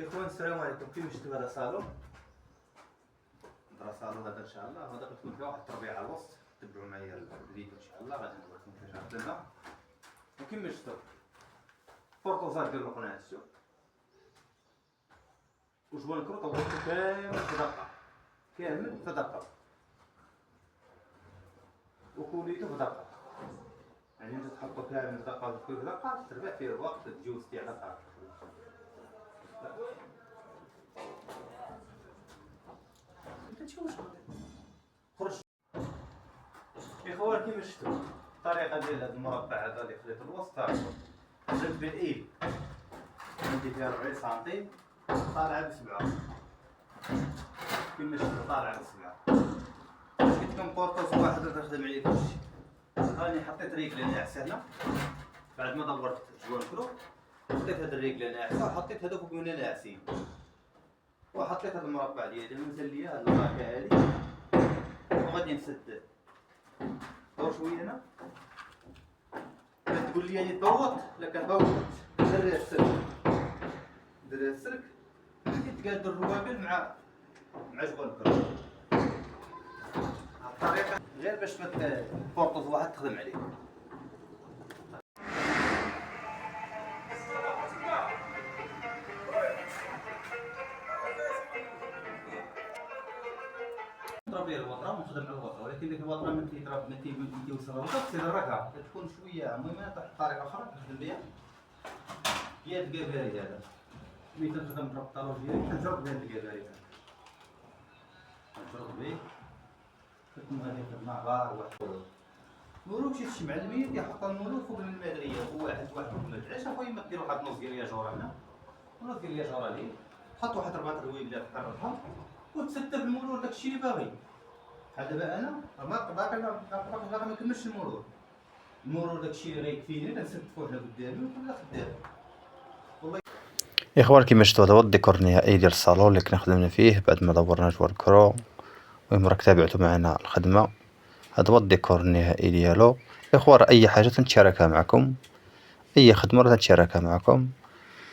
اخوان السلام عليكم. كيف شفتوا هذا صالون؟ صالون هذا ان شاء الله هذا غتكون فيه واحد التربيع على الوسط. تبعوا معايا الفيديو ان شاء الله غادي نوريكم كيفاش عملنا. وكما شفتوا بورطوزات ديال القناة شوف وجوان كرو طوّلتو كامل في دقة، كامل في دقة، وكوليتو في دقة. يعني انت تحطو كامل في دقة وتكوي في دقة تربح فيه الوقت تجوزتي على الأرض. خرج اخوان كيما شفتوا الطريقه ديال هذا المربع هذا اللي خليت الوسط تاعو جبت بالايد عندي فيها 40 سنتيم طالعه بسبعه كيما شفتوا طالعه بسبعه. قلت لكم بورطوس واحد تخدم عليه كلشي. هاني حطيت ريكله ناعسه هنا بعد ما دورت جوان كرو حطيت هاد الريكله ناعسه وحطيت هذوك من ناعسين وحطيت هذا المربع ديالي مازال ليا هاد الراكه هادي وغادي نسد. دور شويه هنا تقول لي يعني ضوط لا كنضوط دري السلك دري السلك كيتقاد الروابل مع جوان كرو. الطريقه غير باش ما بورطوز واحد تخدم عليه. نضرب ليه الوطره ونخدم على الوطره، ولكن ديك الوطره من كيضرب من كيوصل الوطره تيدركها تكون شويه. المهم انا طريقه اخرى كنخدم بها هي الكباري. هذا ملي كنخدم بالطالون ديالي كنجرب بهاد الكباري هذا كنجرب به كتكون هذه الخدمه غار واحد مولود شي معلمين كيحط المولود فوق المدريه واحد المولود. علاش اخويا ما دير واحد نص ديال الياجوره هنا ونص ديال الياجوره ليه حط واحد 4 رويبلات قربها وتسد في المولود داكشي اللي باغي. بحال دابا انا باقي ما كملتش المولود داكشي اللي غيكفيني كنسد فوق هنا قدامي ونكون خدام. اخوان كيما شفتوا هذا هو الديكور النهائي ديال الصالون اللي كنا خدمنا فيه بعد ما دورنا جوار الكرو. المهم راك تابعتوا معنا الخدمه. هذا هو الديكور النهائي ديالو. اخوان اي حاجه تنشاركها معكم، اي خدمه تنشاركها معكم.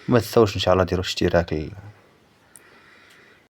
ما تنساوش ان شاء الله ديروا اشتراك